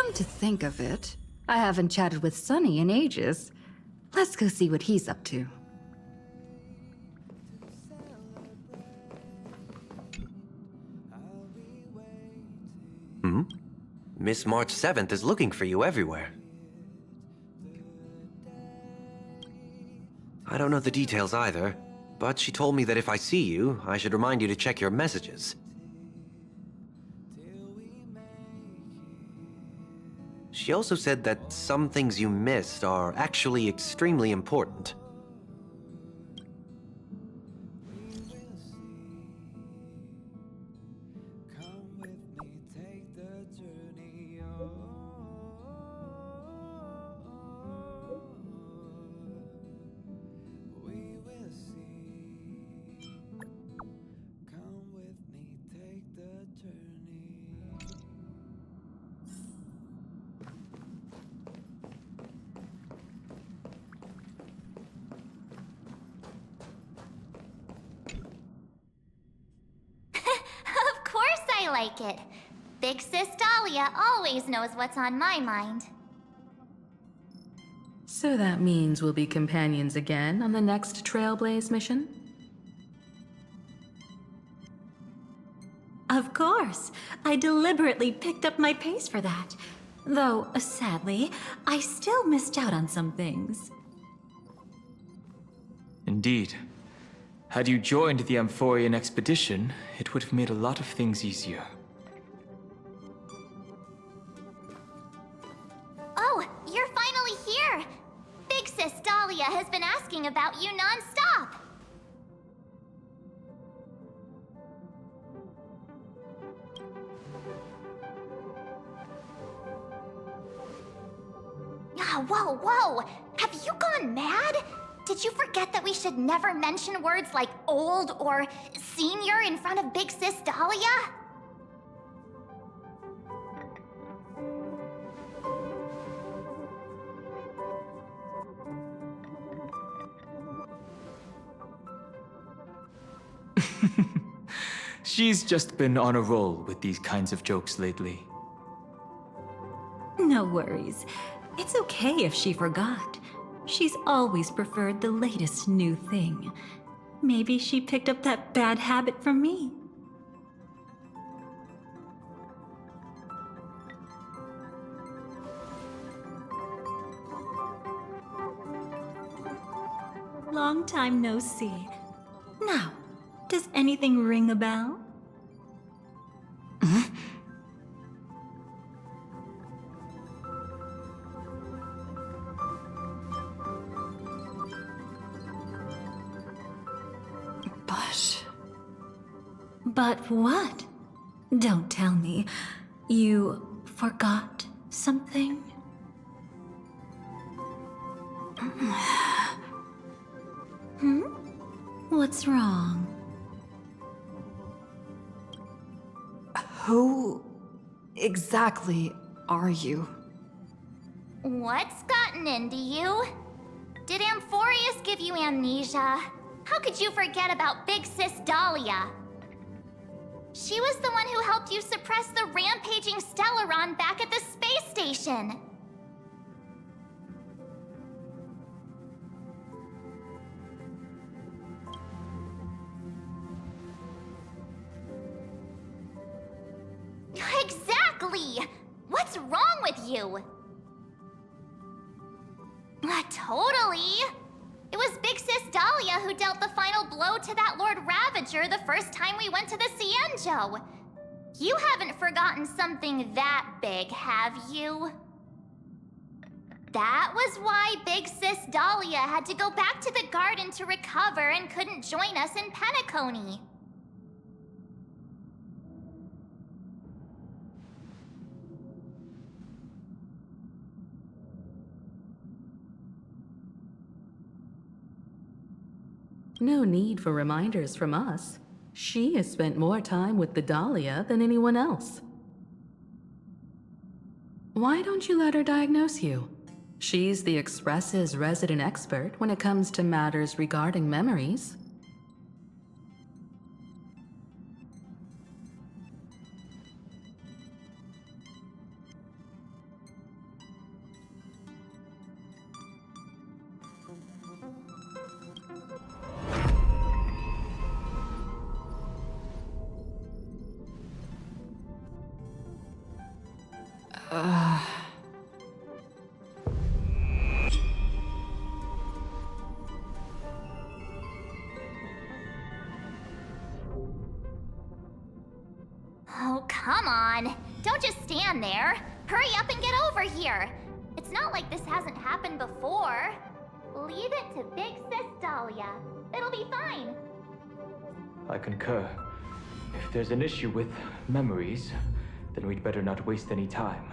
Come to think of it, I haven't chatted with Sonny in ages. Let's go see what he's up to. Miss March 7th is looking for you everywhere. I don't know the details either, but she told me that if I see you, I should remind you to check your messages. She also said that some things you missed are actually extremely important. Of course I like it. Big Sis Dahlia always knows what's on my mind. So that means we'll be companions again on the next Trailblaze mission? Of course. I deliberately picked up my pace for that. Though, sadly, I still missed out on some things. Indeed. Had you joined the Amphorian expedition, it would have made a lot of things easier. Oh, you're finally here! Big Sis Dahlia has been asking about you non-stop! Whoa, whoa! Have you gone mad? Did you forget that we should never mention words like old or senior in front of Big Sis Dahlia? She's just been on a roll with these kinds of jokes lately. No worries. It's okay if she forgot. She's always preferred the latest new thing. Maybe she picked up that bad habit from me. Long time no see. Now, does anything ring a bell? But what? Don't tell me. You forgot something? What's wrong? Who exactly are you? What's gotten into you? Did Amphorius give you amnesia? How could you forget about Big Sis Dahlia? She was the one who helped you suppress the rampaging Stellaron back at the space station. Exactly! What's wrong with you? Totally! It was Big Sis Dahlia who dealt the final blow to that Lord Ravager the first time we went to the Cienjo. You haven't forgotten something that big, have you? That was why Big Sis Dahlia had to go back to the garden to recover and couldn't join us in Penacony. No need for reminders from us. She has spent more time with the Dahlia than anyone else. Why don't you let her diagnose you? She's the Express's resident expert when it comes to matters regarding memories. stand there. Hurry up and get over here. It's not like this hasn't happened before. Leave it to Big Sis Dahlia. It'll be fine. I concur. If there's an issue with memories, then we'd better not waste any time.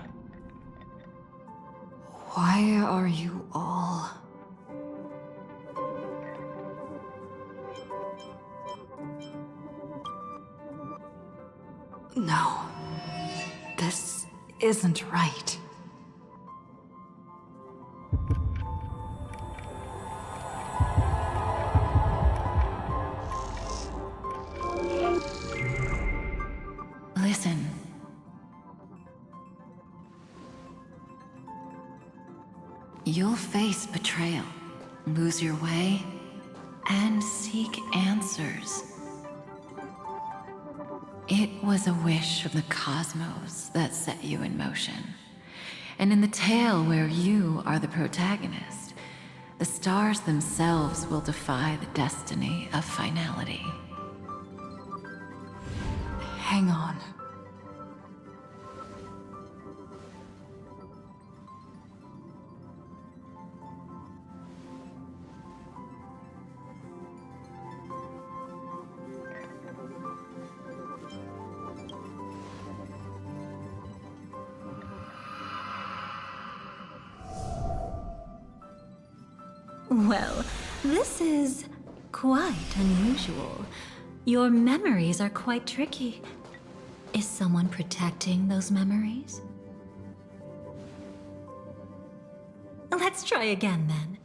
Why are you all... No. This isn't right. Listen. You'll face betrayal, lose your way, and seek answers. It was a wish of the cosmos that set you in motion. And in the tale where you are the protagonist, the stars themselves will defy the destiny of finality. Hang on. Well, this is quite unusual. Your memories are quite tricky. Is someone protecting those memories? Let's try again then.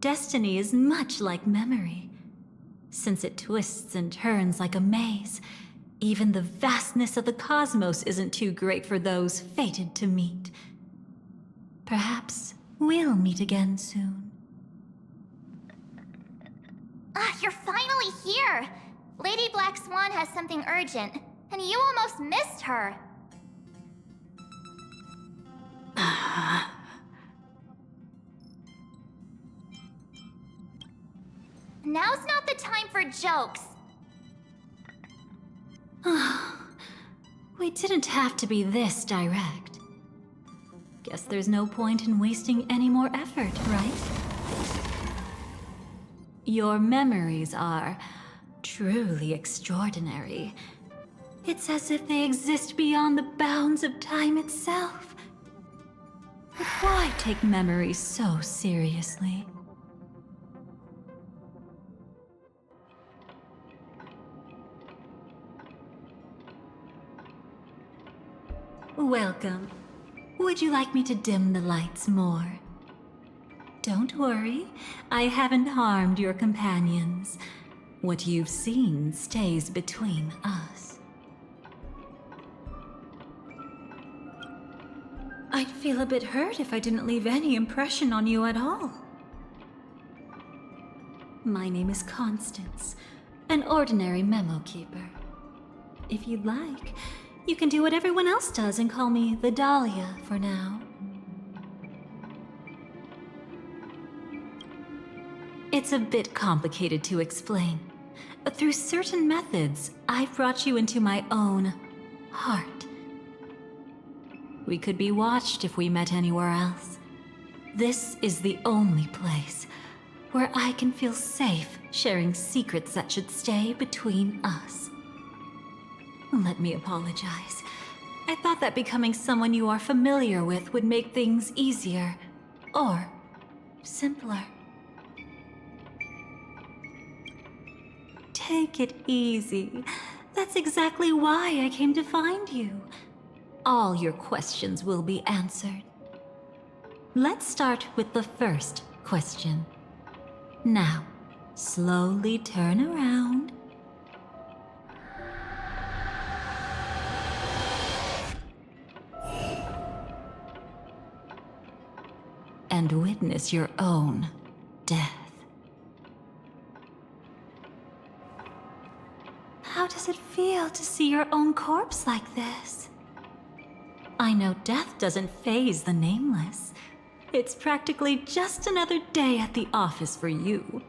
Destiny is much like memory. Since it twists and turns like a maze, even the vastness of the cosmos isn't too great for those fated to meet. Perhaps we'll meet again soon. Ah, you're finally here! Lady Black Swan has something urgent, and you almost missed her. Now's not the time for jokes. We didn't have to be this direct. Guess there's no point in wasting any more effort, right? Your memories are truly extraordinary. It's as if they exist beyond the bounds of time itself. But why take memories so seriously? Welcome. Would you like me to dim the lights more? Don't worry, I haven't harmed your companions. What you've seen stays between us. I'd feel a bit hurt if I didn't leave any impression on you at all. My name is Constance, an ordinary memo keeper. If you'd like, you can do what everyone else does and call me the Dahlia for now. It's a bit complicated to explain. Through certain methods, I've brought you into my own heart. We could be watched if we met anywhere else. This is the only place where I can feel safe sharing secrets that should stay between us. Let me apologize. I thought that becoming someone you are familiar with would make things easier, or simpler. Take it easy. That's exactly why I came to find you. All your questions will be answered. Let's start with the first question. Now, slowly turn around. And witness your own death. How does it feel to see your own corpse like this? I know death doesn't faze the nameless. It's practically just another day at the office for you.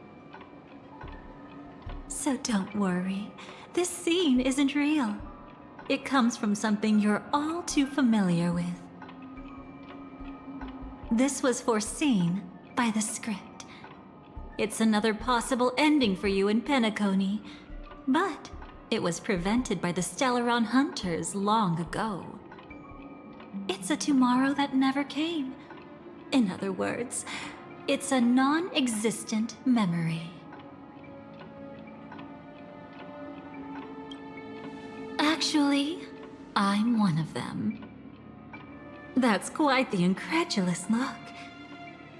So don't worry, this scene isn't real. It comes from something you're all too familiar with. This was foreseen by the script. It's another possible ending for you in Penacony, but it was prevented by the Stellaron Hunters long ago. It's a tomorrow that never came. In other words, it's a non-existent memory. Actually, I'm one of them. That's quite the incredulous look.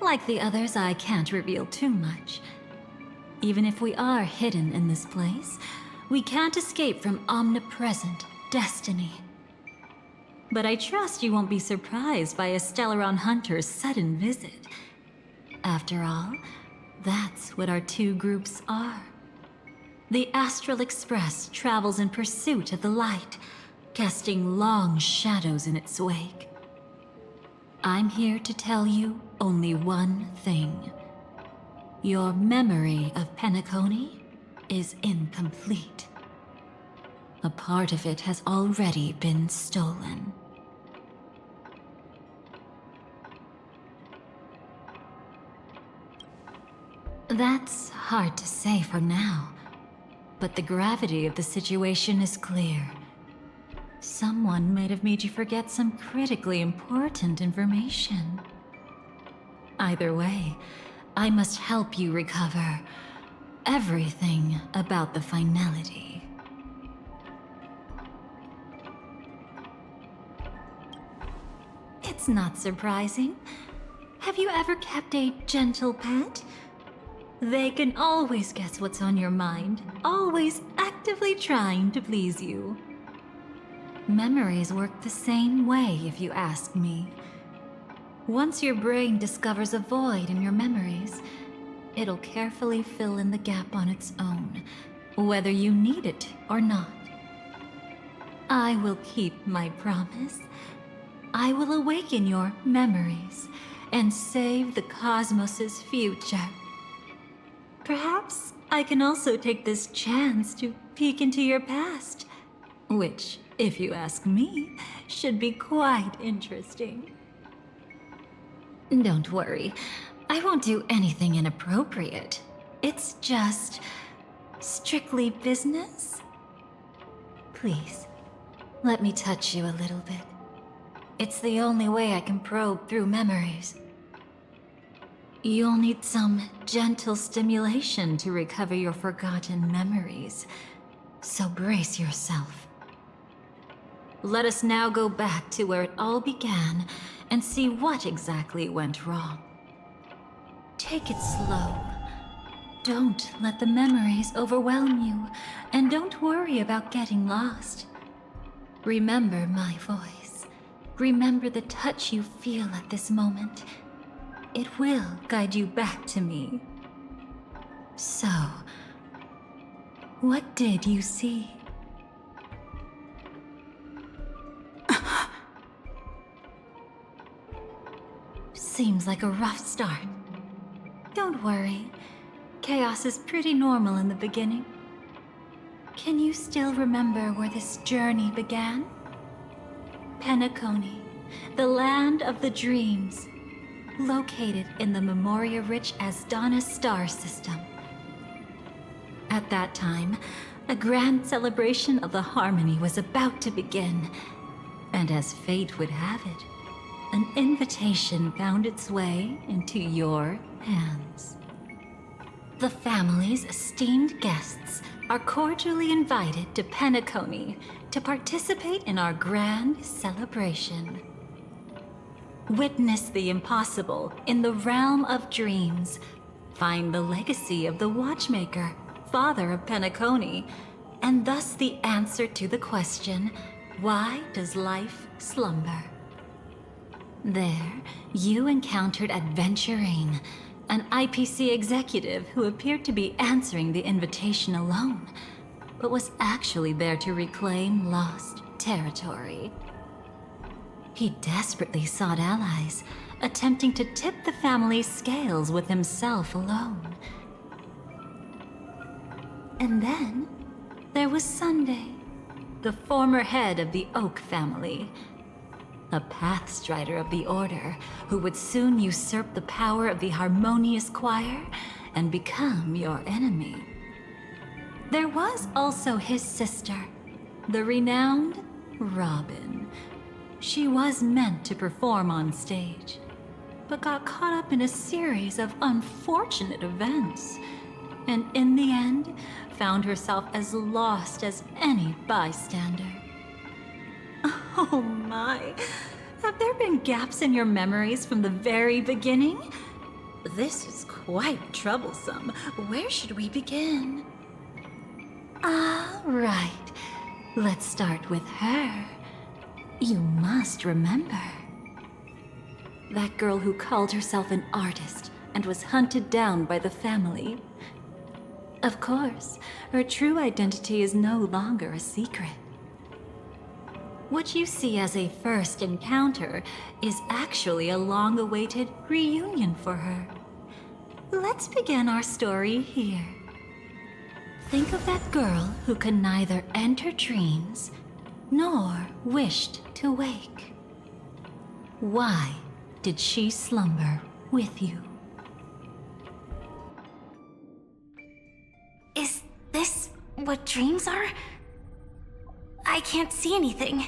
Like the others, I can't reveal too much. Even if we are hidden in this place, we can't escape from omnipresent destiny. But I trust you won't be surprised by a Stellaron Hunter's sudden visit. After all, that's what our two groups are. The Astral Express travels in pursuit of the light, casting long shadows in its wake. I'm here to tell you only one thing. Your memory of Penacony is incomplete. A part of it has already been stolen. That's hard to say for now, but the gravity of the situation is clear. Someone might have made you forget some critically important information. Either way, I must help you recover everything about the finality. It's not surprising. Have you ever kept a gentle pet? They can always guess what's on your mind, always actively trying to please you. Memories work the same way, if you ask me. Once your brain discovers a void in your memories, it'll carefully fill in the gap on its own, whether you need it or not. I will keep my promise. I will awaken your memories and save the cosmos's future. Perhaps I can also take this chance to peek into your past, which, if you ask me, should be quite interesting. Don't worry, I won't do anything inappropriate. It's just strictly business. Please, let me touch you a little bit. It's the only way I can probe through memories. You'll need some gentle stimulation to recover your forgotten memories, so brace yourself. Let us now go back to where it all began and see what exactly went wrong. Take it slow. Don't let the memories overwhelm you, and don't worry about getting lost. Remember my voice. Remember the touch you feel at this moment. It will guide you back to me. So, what did you see? Seems like a rough start. Don't worry. Chaos is pretty normal in the beginning. Can you still remember where this journey began? Penacony, the land of the dreams, located in the Memoria-rich Asdana star system. At that time, a grand celebration of the harmony was about to begin, and as fate would have it, an invitation found its way into your hands. The family's esteemed guests are cordially invited to Penacony to participate in our grand celebration. Witness the impossible in the realm of dreams find the legacy of the watchmaker, father of Penacony, and thus the answer to the question, why does life slumber? There, you encountered Adventurine, an IPC executive who appeared to be answering the invitation alone, but was actually there to reclaim lost territory. He desperately sought allies, attempting to tip the family's scales with himself alone. And then, there was Sunday, the former head of the Oak family, a Pathstrider of the Order who would soon usurp the power of the Harmonious Choir and become your enemy. There was also his sister, the renowned Robin. She was meant to perform on stage, but got caught up in a series of unfortunate events, and in the end, found herself as lost as any bystander. Oh my, have there been gaps in your memories from the very beginning? This is quite troublesome. Where should we begin? All right, let's start with her. You must remember. That girl who called herself an artist and was hunted down by the family. Of course, her true identity is no longer a secret. What you see as a first encounter is actually a long-awaited reunion for her. Let's begin our story here. Think of that girl who could neither enter dreams nor wished to wake. Why did she slumber with you? Is this what dreams are? I can't see anything.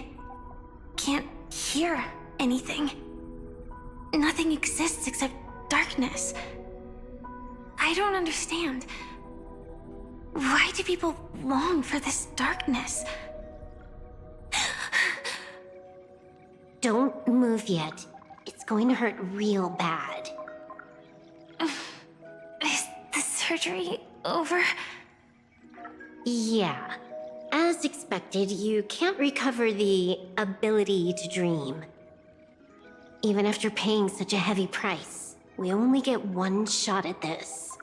Can't hear anything. Nothing exists except darkness. I don't understand. Why do people long for this darkness? Don't move yet. It's going to hurt real bad. Is the surgery over? Yeah. As expected, you can't recover the ability to dream. Even after paying such a heavy price, we only get one shot at this.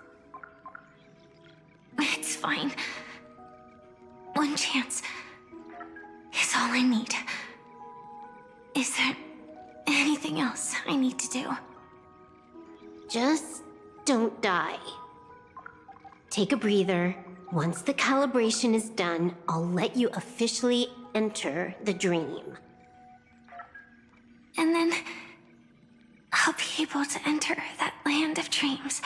It's fine. One chance is all I need. Is there anything else I need to do? Just don't die. Take a breather. Once the calibration is done, I'll let you officially enter the dream. And then I'll be able to enter that land of dreams.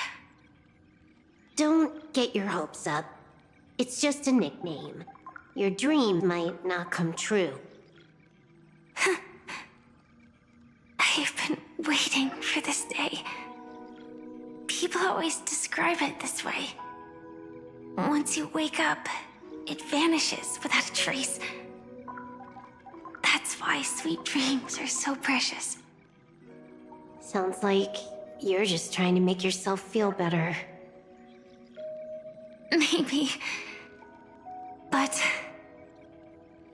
Don't get your hopes up. It's just a nickname. Your dream might not come true. I've been waiting for this day. People always describe it this way. Once you wake up, it vanishes without a trace. That's why sweet dreams are so precious. Sounds like you're just trying to make yourself feel better. Maybe. But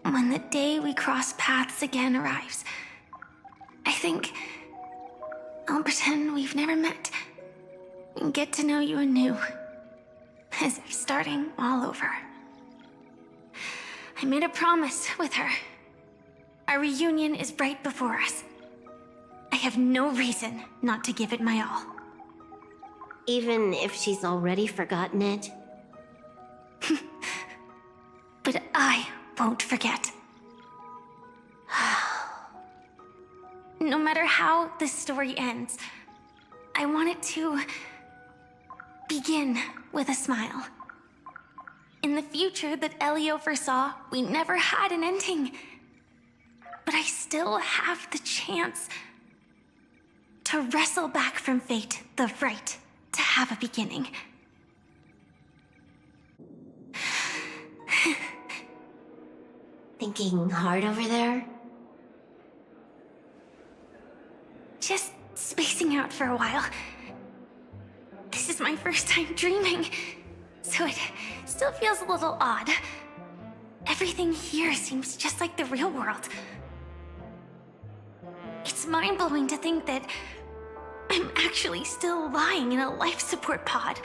when the day we cross paths again arrives, I think I'll pretend we've never met and get to know you anew, as if starting all over. I made a promise with her. Our reunion is right before us. I have no reason not to give it my all. Even if she's already forgotten it? But I won't forget. No matter how this story ends, I want it to begin with a smile. In the future that Elio foresaw, we never had an ending. But I still have the chance to wrestle back from fate the right to have a beginning. Thinking hard over there? Just spacing out for a while. This is my first time dreaming, so it still feels a little odd. Everything here seems just like the real world. It's mind-blowing to think that I'm actually still lying in a life support pod.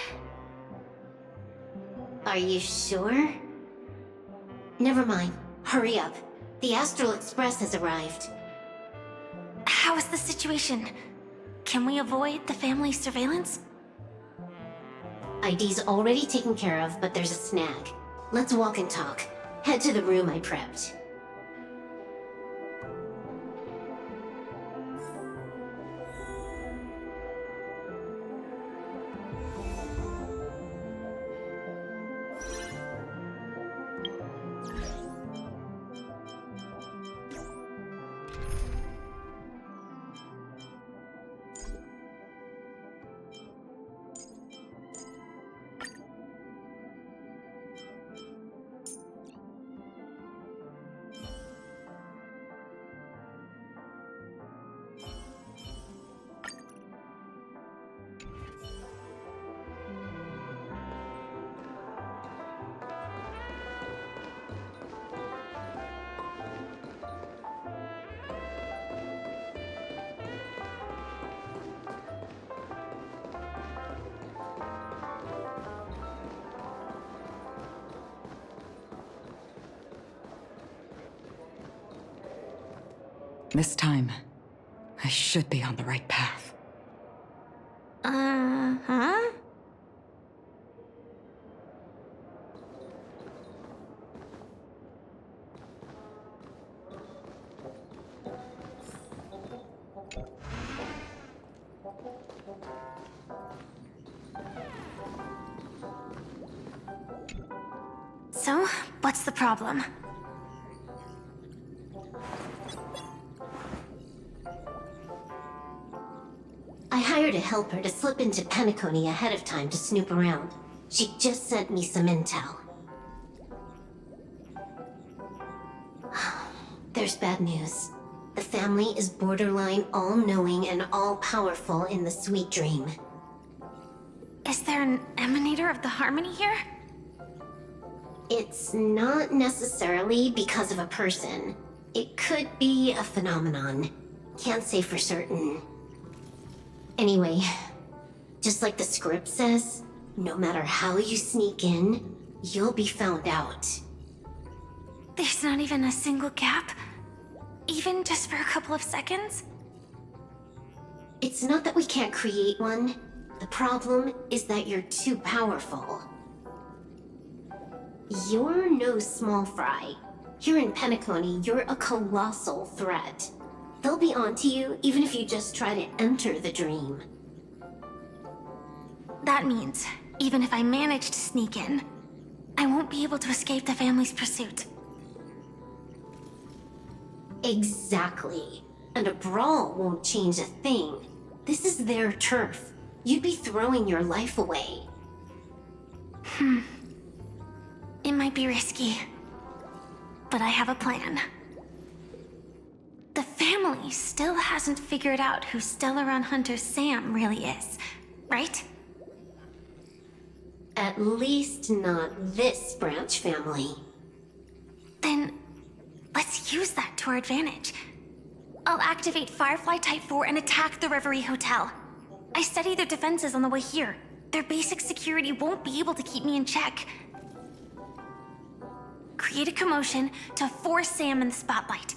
Are you sure? Never mind. Hurry up. The Astral Express has arrived. How is the situation? Can we avoid the family's surveillance? ID's already taken care of, but there's a snag. Let's walk and talk. Head to the room I prepped. This time, I should be on the right path. Uh-huh? So, what's the problem? I hired a helper to slip into Penacony ahead of time to snoop around. She just sent me some intel. There's bad news. The family is borderline all-knowing and all-powerful in the Sweet Dream. Is there an emanator of the harmony here? It's not necessarily because of a person. It could be a phenomenon. Can't say for certain. Anyway, just like the script says, no matter how you sneak in, you'll be found out. There's not even a single gap? Even just for a couple of seconds? It's not that we can't create one. The problem is that you're too powerful. You're no small fry. Here in Penacony, you're a colossal threat. They'll be onto you even if you just try to enter the dream. That means, even if I manage to sneak in, I won't be able to escape the family's pursuit. Exactly. And a brawl won't change a thing. This is their turf. You'd be throwing your life away. It might be risky, but I have a plan. The family still hasn't figured out who Stellaron Hunter Sam really is, right? At least not this branch family. Then, let's use that to our advantage. I'll activate Firefly Type 4 and attack the Reverie Hotel. I studied their defenses on the way here. Their basic security won't be able to keep me in check. Create a commotion to force Sam in the spotlight.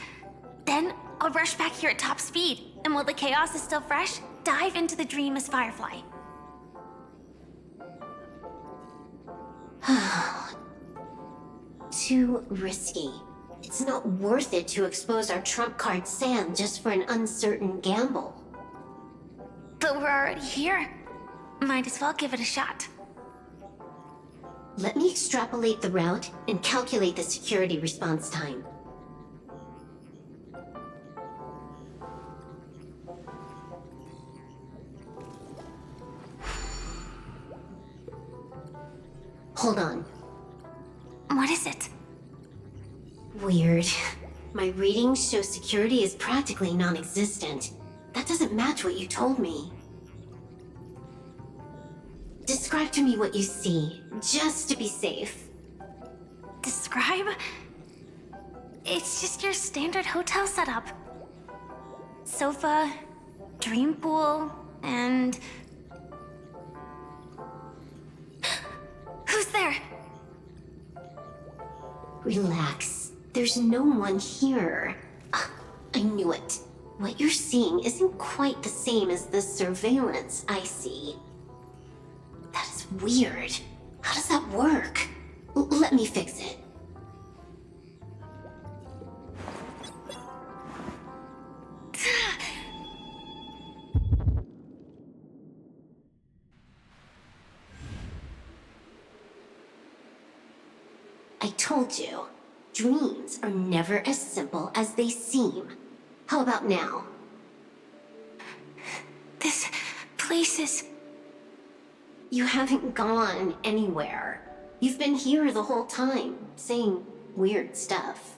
Then, I'll rush back here at top speed, and while the chaos is still fresh, dive into the dream as Firefly. Too risky. It's not worth it to expose our trump card Sam just for an uncertain gamble. But we're already here. Might as well give it a shot. Let me extrapolate the route and calculate the security response time. Hold on. What is it? Weird. My readings show security is practically non-existent. That doesn't match what you told me. Describe to me what you see, just to be safe. Describe? It's just your standard hotel setup. Sofa, dream pool, and... Who's there? Relax. There's no one here. I knew it. What you're seeing isn't quite the same as the surveillance I see. That is weird. How does that work? Let me fix it. I told you, dreams are never as simple as they seem. How about now? This place is... You haven't gone anywhere. You've been here the whole time, saying weird stuff.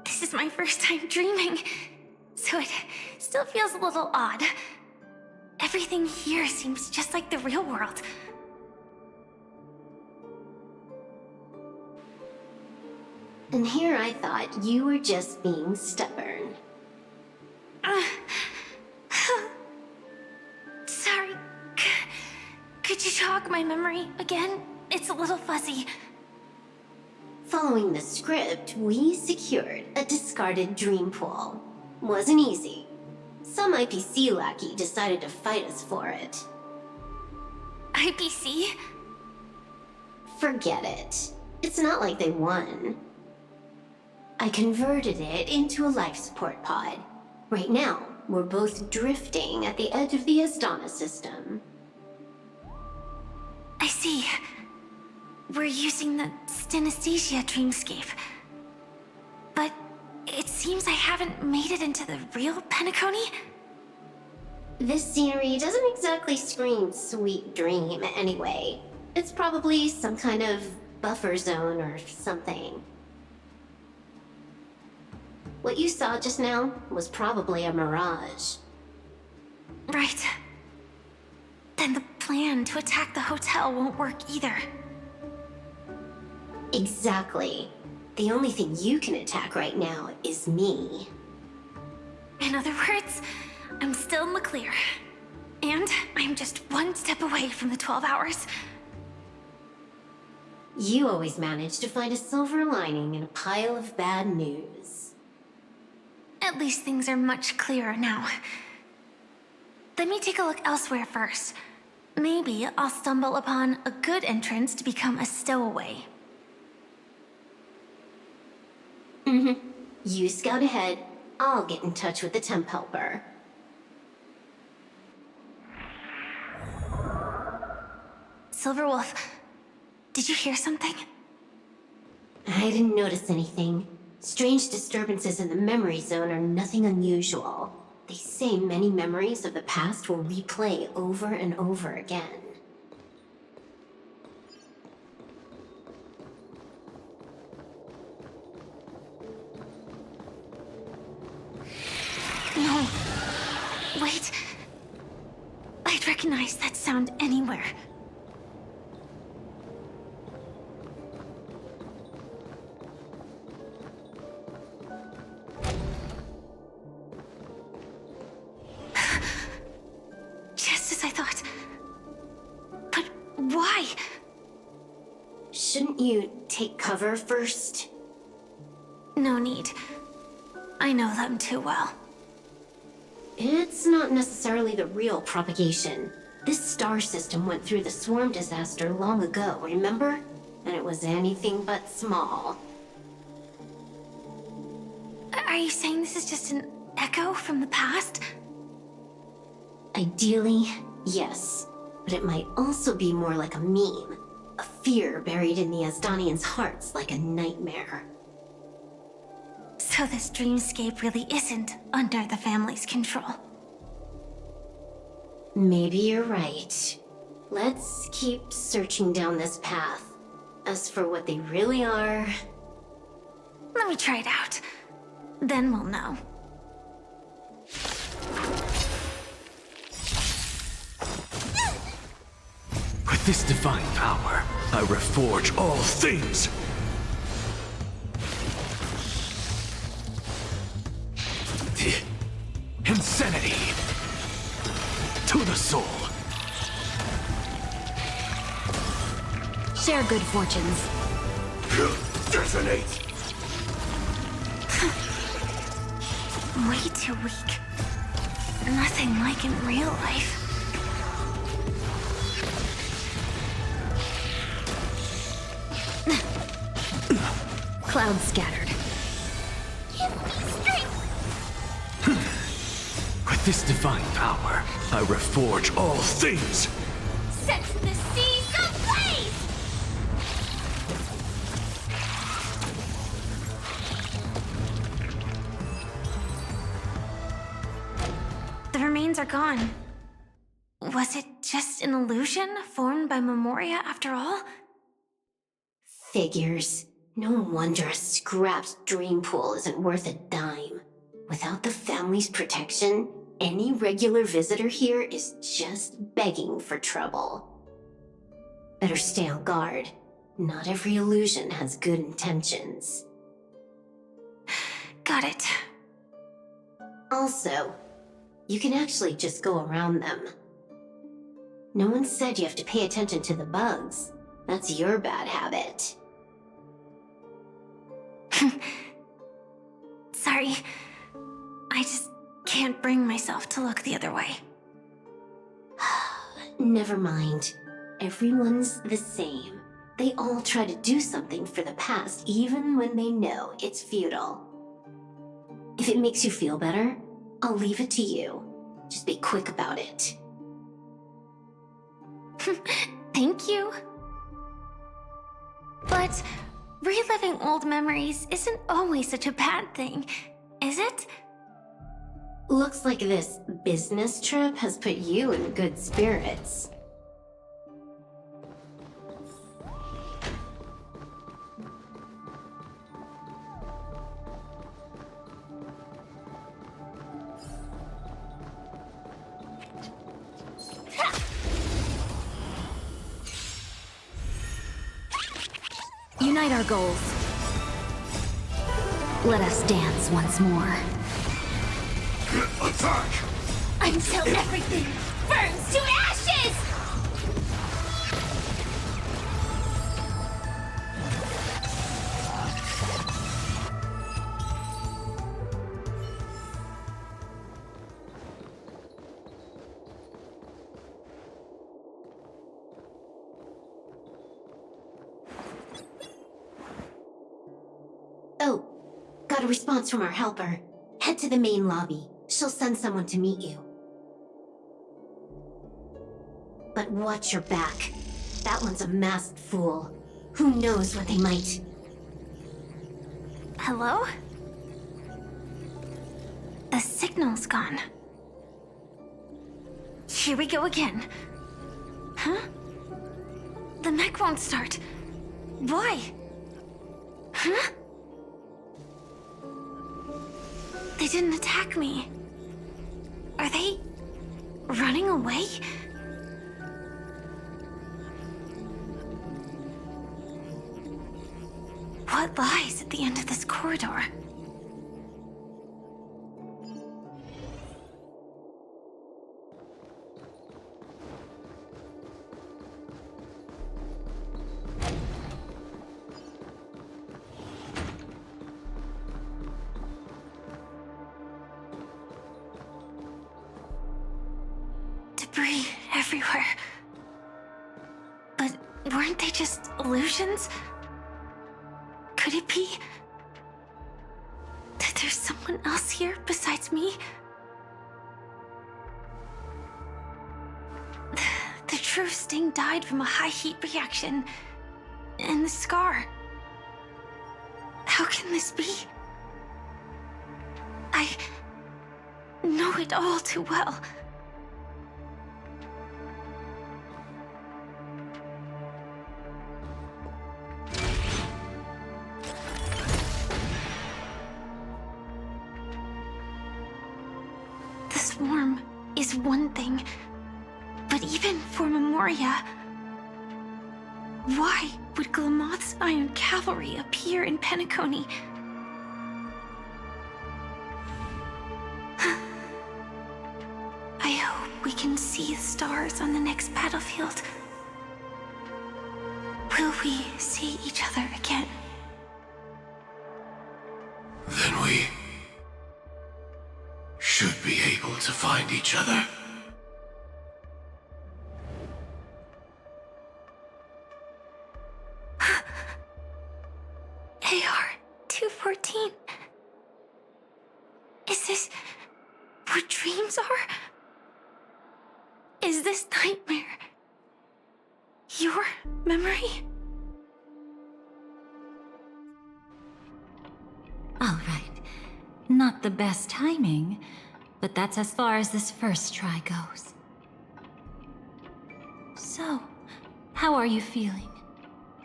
This is my first time dreaming, so it still feels a little odd. Everything here seems just like the real world. And here I thought you were just being stubborn. Sorry. Could you jog my memory again? It's a little fuzzy. Following the script, we secured a discarded dream pool. Wasn't easy. Some IPC lackey decided to fight us for it. IPC? Forget it. It's not like they won. I converted it into a life support pod. Right now, we're both drifting at the edge of the Astana system. I see. We're using the synesthesia dreamscape. But it seems I haven't made it into the real Penacony? This scenery doesn't exactly scream sweet dream anyway. It's probably some kind of buffer zone or something. What you saw just now was probably a mirage. Right. Then the plan to attack the hotel won't work either. Exactly. The only thing you can attack right now is me. In other words, I'm still in the clear. And I'm just one step away from the 12 hours. You always manage to find a silver lining in a pile of bad news. At least things are much clearer now. Let me take a look elsewhere first. Maybe I'll stumble upon a good entrance to become a stowaway. You scout ahead. I'll get in touch with the temp helper. Silverwolf, did you hear something? I didn't notice anything. Strange disturbances in the memory zone are nothing unusual. They say many memories of the past will replay over and over again. No. Wait. I'd recognize that sound anywhere. Just as I thought. But why? Shouldn't you take cover first? No need. I know them too well. It's not necessarily the real propagation. This star system went through the swarm disaster long ago, remember? And it was anything but small. Are you saying this is just an echo from the past? Ideally, yes. But it might also be more like a meme. A fear buried in the Asdanians' hearts like a nightmare. So this dreamscape really isn't under the family's control. Maybe you're right. Let's keep searching down this path. As for what they really are... Let me try it out. Then we'll know. With this divine power, I reforge all things! Insanity! To the soul! Share good fortunes. Detonate! Way too weak. Nothing like in real life. Clouds scattered. Give me strength! With this divine power, I reforge all things! Set the seas ablaze! The remains are gone. Was it just an illusion formed by Memoria after all? Figures. No wonder a scrapped dream pool isn't worth a dime. Without the family's protection, any regular visitor here is just begging for trouble. Better stay on guard. Not every illusion has good intentions. Got it. Also, you can actually just go around them. No one said you have to pay attention to the bugs. That's your bad habit. Sorry. I just can't bring myself to look the other way. Never mind. Everyone's the same. They all try to do something for the past, even when they know it's futile. If it makes you feel better, I'll leave it to you. Just be quick about it. Thank you. But reliving old memories isn't always such a bad thing, is it? Looks like this business trip has put you in good spirits. Unite our goals. Let us dance once more. Attack! Until everything burns to ashes! Oh, got a response from our helper. Head to the main lobby. She'll send someone to meet you. But watch your back. That one's a masked fool. Who knows what they might... Hello? The signal's gone. Here we go again. Huh? The mech won't start. Why? Huh? They didn't attack me. Are they running away? What lies at the end of this corridor? Debris everywhere. But weren't they just illusions? Could it be that there's someone else here besides me? The true Sting died from a high heat reaction, and the scar. How can this be? I know it all too well. The swarm is one thing, but even for Memoria, Why would Glamoth's Iron Cavalry appear in Penacony? I hope we can see the stars on the next battlefield. Will we see each other again? Then we should be able to find each other. AR-214. Is this what dreams are? Is this nightmare your memory? All right. Not the best timing, but that's as far as this first try goes. So, how are you feeling?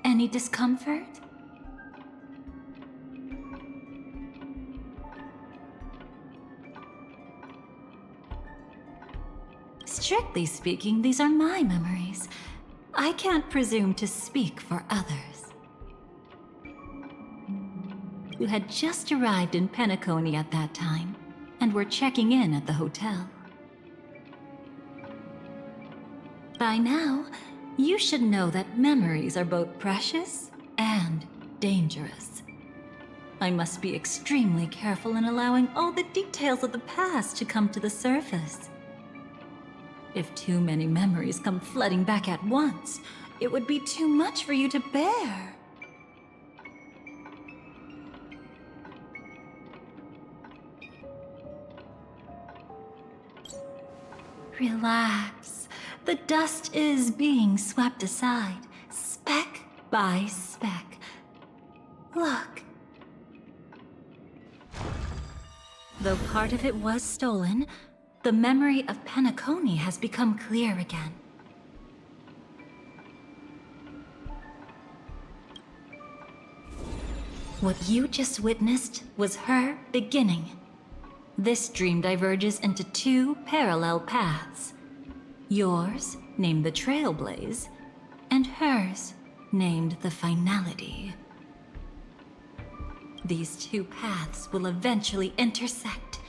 Any discomfort? Strictly speaking, these are my memories. I can't presume to speak for others. You had just arrived in Penacony at that time, and were checking in at the hotel. By now, you should know that memories are both precious and dangerous. I must be extremely careful in allowing all the details of the past to come to the surface. If too many memories come flooding back at once, it would be too much for you to bear. Relax. The dust is being swept aside, speck by speck. Look. Though part of it was stolen, the memory of Penacony has become clear again. What you just witnessed was her beginning. This dream diverges into two parallel paths. Yours, named the Trailblaze, and hers, named the Finality. These two paths will eventually intersect,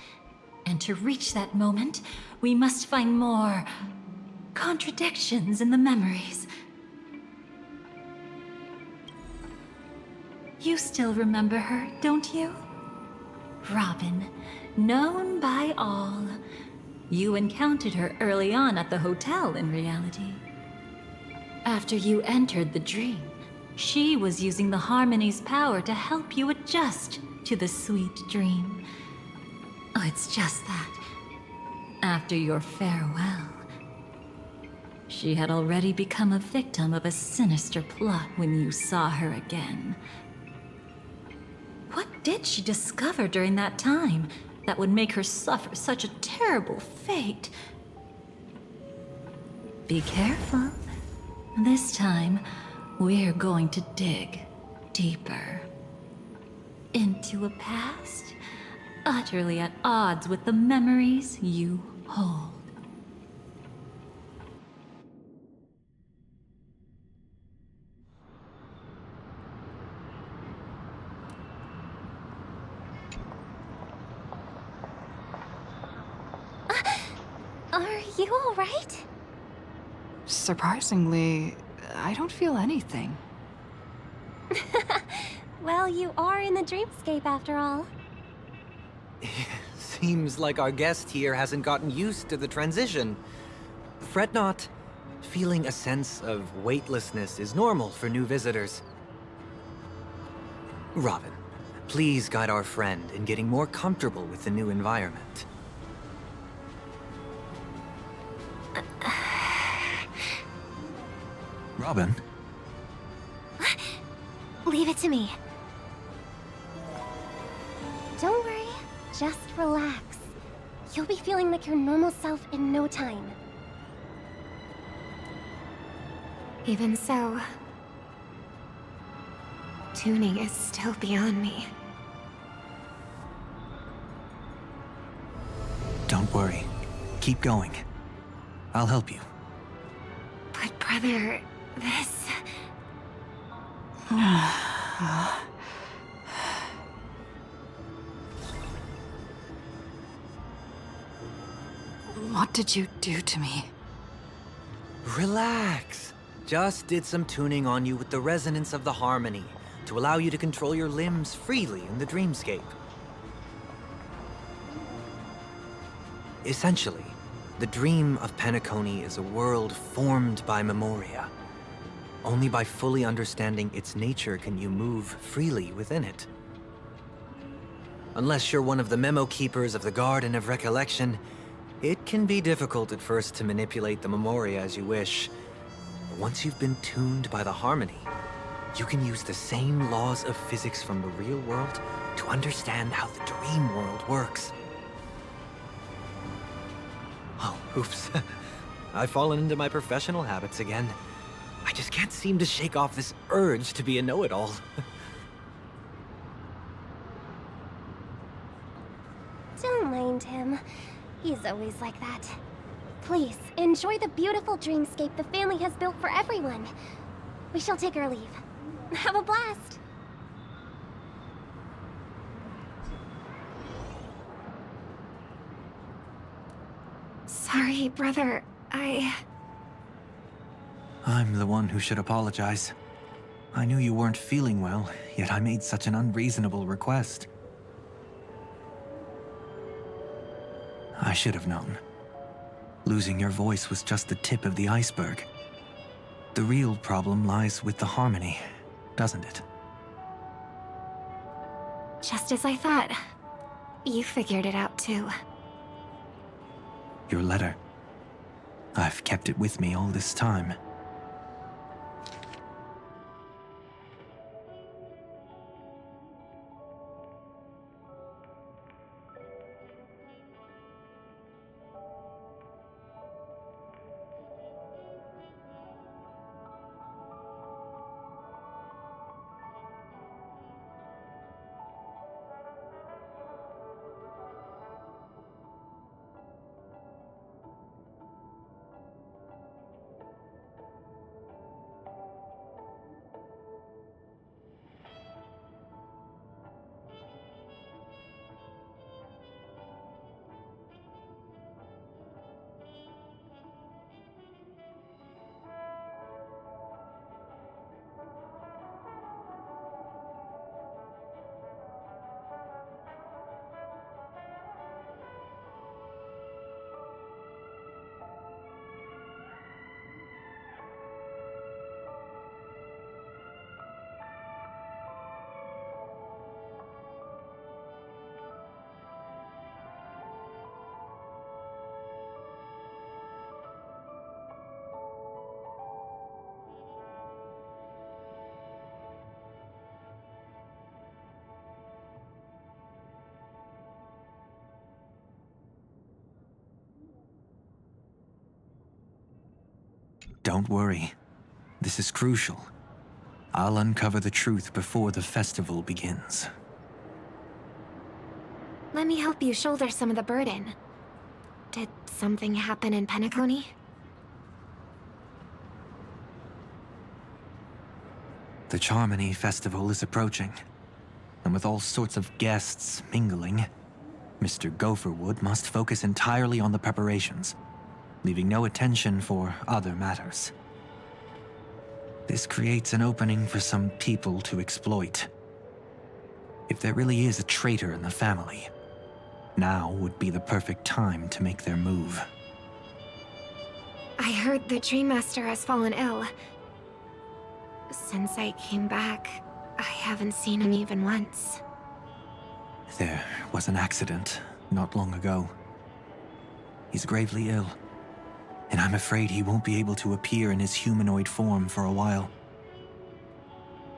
and to reach that moment, we must find more contradictions in the memories. You still remember her, don't you? Robin, known by all. You encountered her early on at the hotel, in reality. After you entered the dream, she was using the Harmony's power to help you adjust to the sweet dream. Oh, it's just that. After your farewell, she had already become a victim of a sinister plot when you saw her again. What did she discover during that time that would make her suffer such a terrible fate? Be careful. This time, we're going to dig deeper. Into a past utterly at odds with the memories you hold. Are you all right? Surprisingly, I don't feel anything. Well, you are in the dreamscape after all. Seems like our guest here hasn't gotten used to the transition. Fret not. Feeling a sense of weightlessness is normal for new visitors. Robin, please guide our friend in getting more comfortable with the new environment. Robin? Leave it to me. Don't worry, just relax. You'll be feeling like your normal self in no time. Even so, tuning is still beyond me. Don't worry. Keep going. I'll help you. But brother, this... What did you do to me? Relax. Just did some tuning on you with the resonance of the harmony to allow you to control your limbs freely in the dreamscape. Essentially, the dream of Penacony is a world formed by memoria. Only by fully understanding its nature can you move freely within it. Unless you're one of the memo keepers of the Garden of Recollection, it can be difficult at first to manipulate the memoria as you wish. But once you've been tuned by the harmony, you can use the same laws of physics from the real world to understand how the dream world works. Oh, oops. I've fallen into my professional habits again. I just can't seem to shake off this urge to be a know-it-all. Don't mind him. He's always like that. Please, enjoy the beautiful dreamscape the family has built for everyone. We shall take our leave. Have a blast! Sorry, brother. I'm the one who should apologize. I knew you weren't feeling well, yet I made such an unreasonable request. I should have known. Losing your voice was just the tip of the iceberg. The real problem lies with the harmony, doesn't it? Just as I thought. You figured it out too. Your letter. I've kept it with me all this time. Don't worry. This is crucial. I'll uncover the truth before the festival begins. Let me help you shoulder some of the burden. Did something happen in Penacony? The Charmony Festival is approaching, and with all sorts of guests mingling, Mr. Gopherwood must focus entirely on the preparations, leaving no attention for other matters. This creates an opening for some people to exploit. If there really is a traitor in the family, now would be the perfect time to make their move. I heard the Dream Master has fallen ill. Since I came back, I haven't seen him even once. There was an accident not long ago. He's gravely ill, and I'm afraid he won't be able to appear in his humanoid form for a while.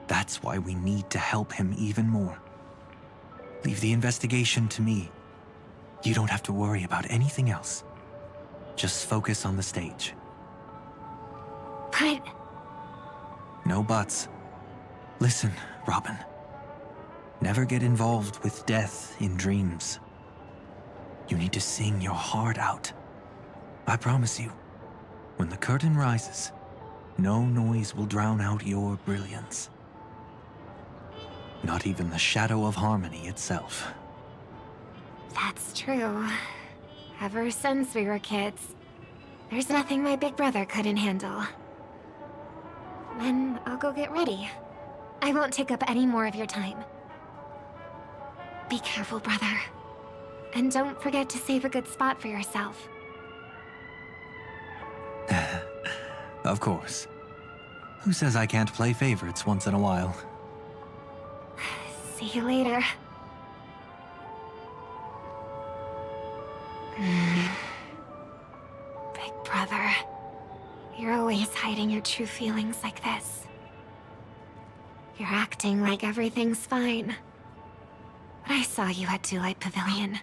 That's why we need to help him even more. Leave the investigation to me. You don't have to worry about anything else. Just focus on the stage. But... No buts. Listen, Robin. Never get involved with death in dreams. You need to sing your heart out. I promise you, when the curtain rises, no noise will drown out your brilliance. Not even the shadow of harmony itself. That's true. Ever since we were kids, there's nothing my big brother couldn't handle. Then I'll go get ready. I won't take up any more of your time. Be careful, brother. And don't forget to save a good spot for yourself. Of course. Who says I can't play favorites once in a while? See you later. Big brother, you're always hiding your true feelings like this. You're acting like everything's fine. But I saw you at Daylight Pavilion.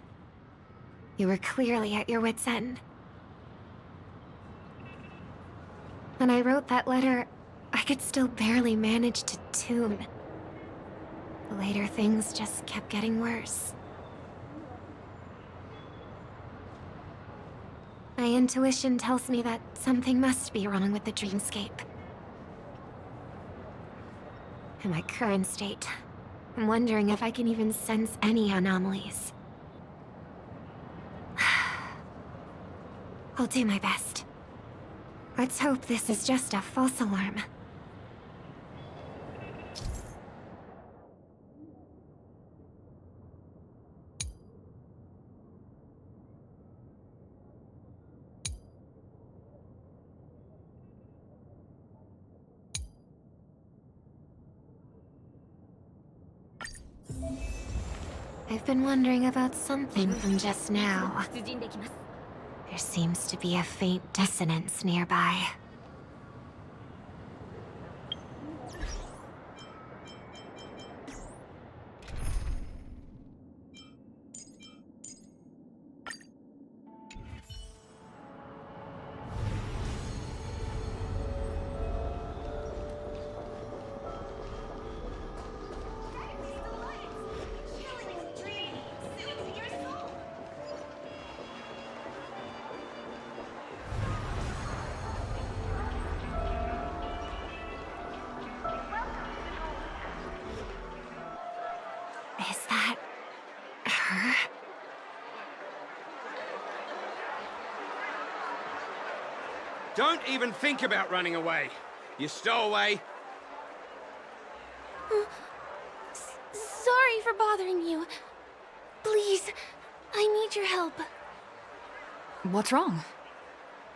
You were clearly at your wit's end. When I wrote that letter, I could still barely manage to tune. Later, things just kept getting worse. My intuition tells me that something must be wrong with the dreamscape. In my current state, I'm wondering if I can even sense any anomalies. I'll do my best. Let's hope this is just a false alarm. I've been wondering about something from just now. There seems to be a faint dissonance nearby. Is that her? Don't even think about running away. You stowaway. Sorry for bothering you. Please, I need your help. What's wrong?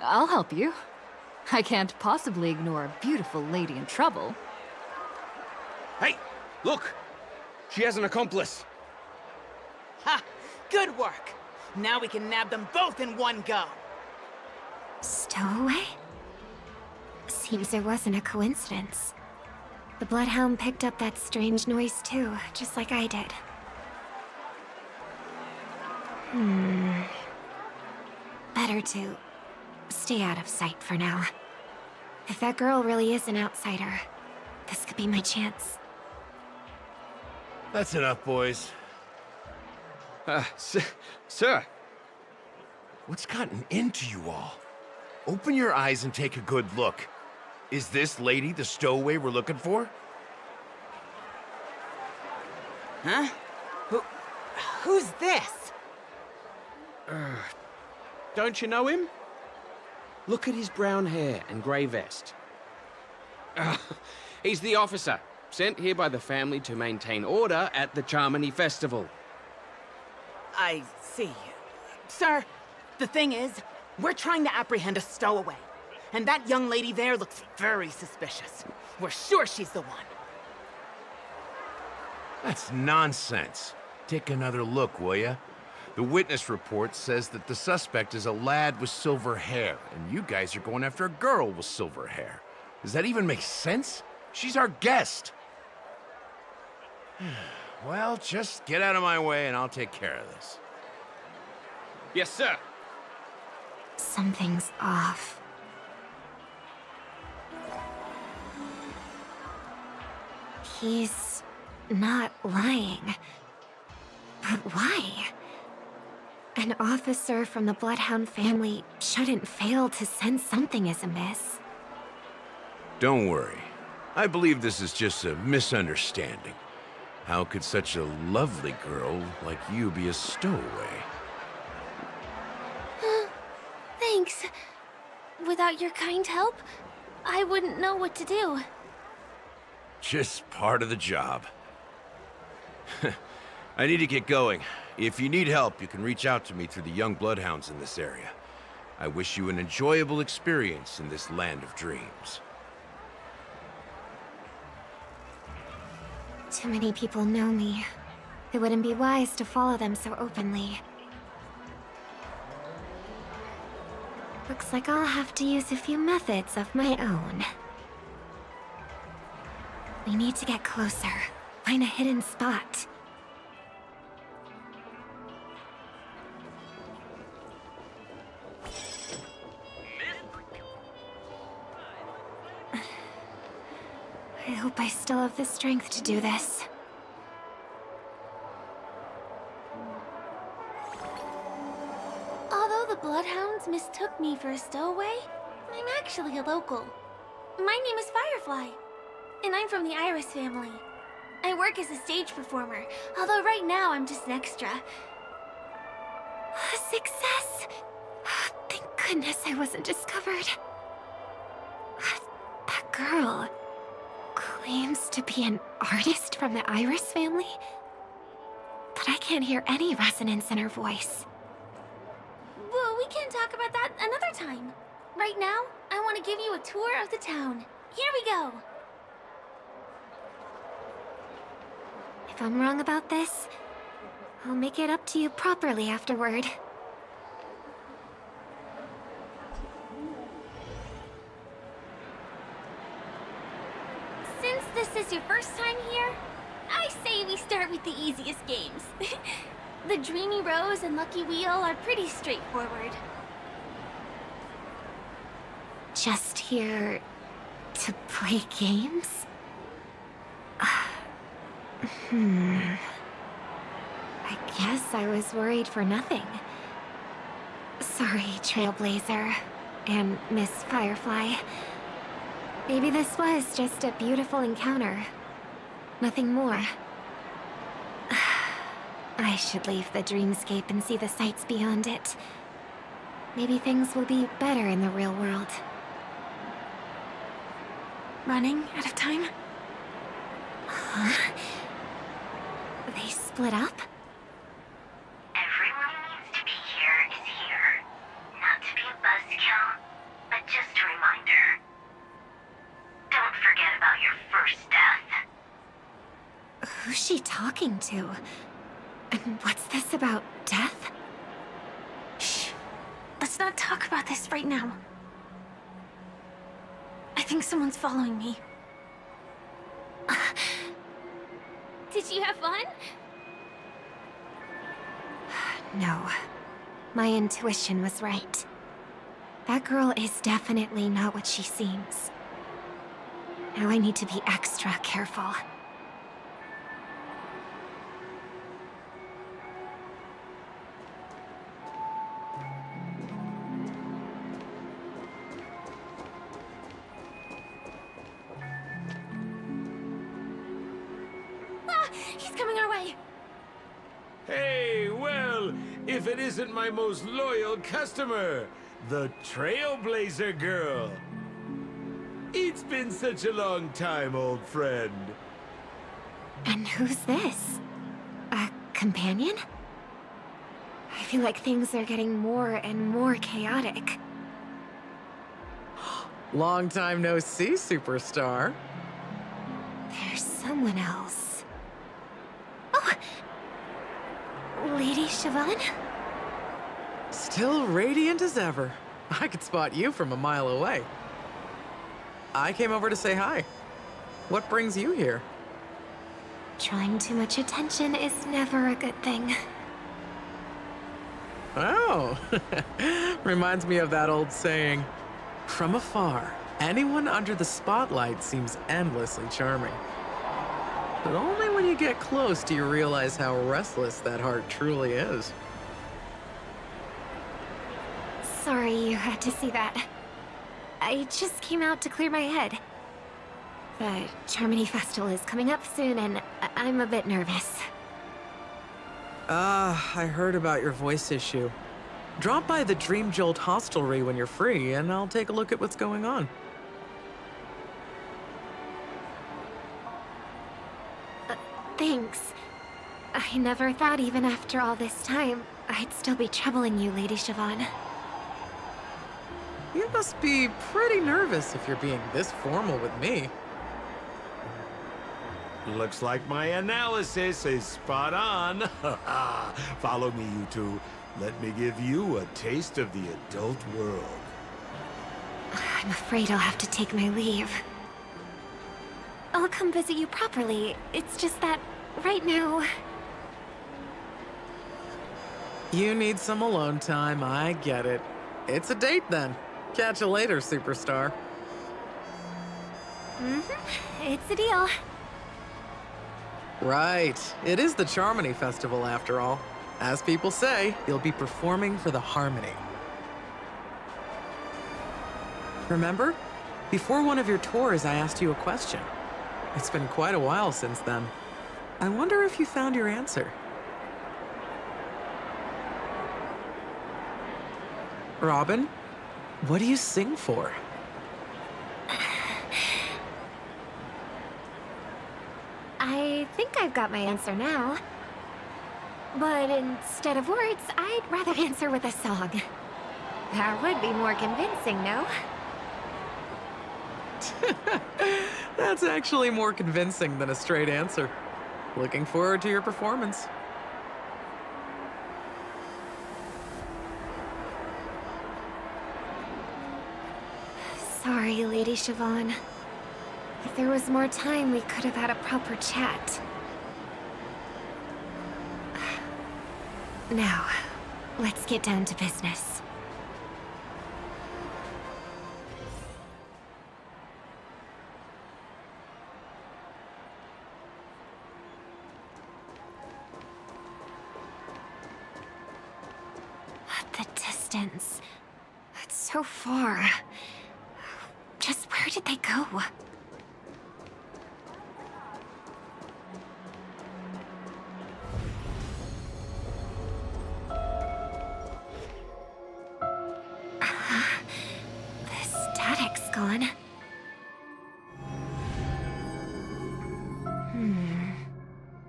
I'll help you. I can't possibly ignore a beautiful lady in trouble. Hey, look! She has an accomplice. Ha! Good work! Now we can nab them both in one go! Stowaway? Seems it wasn't a coincidence. The Bloodhound picked up that strange noise too, just like I did. Better to stay out of sight for now. If that girl really is an outsider, this could be my chance. That's enough, boys. Sir. What's gotten into you all? Open your eyes and take a good look. Is this lady the stowaway we're looking for? Huh? Who's this? Don't you know him? Look at his brown hair and grey vest. He's the officer, sent here by the family to maintain order at the Charmony Festival. I see. Sir, the thing is, we're trying to apprehend a stowaway. And that young lady there looks very suspicious. We're sure she's the one. That's nonsense. Take another look, will ya? The witness report says that the suspect is a lad with silver hair, and you guys are going after a girl with silver hair. Does that even make sense? She's our guest. Well, just get out of my way and I'll take care of this. Yes, sir. Something's off. He's not lying. But why? An officer from the Bloodhound family shouldn't fail to sense something is amiss. Don't worry. I believe this is just a misunderstanding. How could such a lovely girl like you be a stowaway? Thanks. Without your kind help, I wouldn't know what to do. Just part of the job. I need to get going. If you need help, you can reach out to me through the young bloodhounds in this area. I wish you an enjoyable experience in this land of dreams. Too many people know me. It wouldn't be wise to follow them so openly. Looks like I'll have to use a few methods of my own. We need to get closer. Find a hidden spot. I hope I still have the strength to do this. Although the Bloodhounds mistook me for a stowaway, I'm actually a local. My name is Firefly, and I'm from the Iris family. I work as a stage performer, although right now I'm just an extra. Success! Thank goodness I wasn't discovered. That girl claims to be an artist from the Iris family, but I can't hear any resonance in her voice. Well, we can talk about that another time. Right now, I want to give you a tour of the town. Here we go. If I'm wrong about this, I'll make it up to you properly afterward. Since this is your first time here, I say we start with the easiest games. The Dreamy Rose and Lucky Wheel are pretty straightforward. Just here to play games? I guess I was worried for nothing. Sorry, Trailblazer and Miss Firefly. Maybe this was just a beautiful encounter. Nothing more. I should leave the dreamscape and see the sights beyond it. Maybe things will be better in the real world. Running out of time? Huh? They split up? Everyone who needs to be here is here. Not to be a buzzkill, but just a reminder. Don't forget about your first death. Who's she talking to? And what's this about death? Shh. Let's not talk about this right now. I think someone's following me. Did you have fun? No. My intuition was right. That girl is definitely not what she seems. Now I need to be extra careful. He's coming our way! Hey, well, if it isn't my most loyal customer, the Trailblazer girl. It's been such a long time, old friend. And who's this? A companion? I feel like things are getting more and more chaotic. Long time no see, superstar. There's someone else. Oh! Lady Siobhan? Still radiant as ever. I could spot you from a mile away. I came over to say hi. What brings you here? Drawing too much attention is never a good thing. Oh, reminds me of that old saying, from afar, anyone under the spotlight seems endlessly charming. But only when you get close do you realize how restless that heart truly is. Sorry you had to see that. I just came out to clear my head. The Charmony Festival is coming up soon, and I'm a bit nervous. I heard about your voice issue. Drop by the Dream Jolt hostelry when you're free, and I'll take a look at what's going on. Thanks. I never thought even after all this time, I'd still be troubling you, Lady Siobhan. You must be pretty nervous if you're being this formal with me. Looks like my analysis is spot on. Follow me, you two. Let me give you a taste of the adult world. I'm afraid I'll have to take my leave. I'll come visit you properly. It's just that, right now... You need some alone time, I get it. It's a date then. Catch you later, superstar. It's a deal. Right. It is the Charmony Festival after all. As people say, you'll be performing for the Harmony. Remember? Before one of your tours, I asked you a question. It's been quite a while since then. I wonder if you found your answer. Robin, what do you sing for? I think I've got my answer now. But instead of words, I'd rather answer with a song. That would be more convincing, no? That's actually more convincing than a straight answer. Looking forward to your performance. Sorry, Lady Siobhan. If there was more time, we could have had a proper chat. Now, let's get down to business. The distance. It's so far. Just where did they go? The static's gone.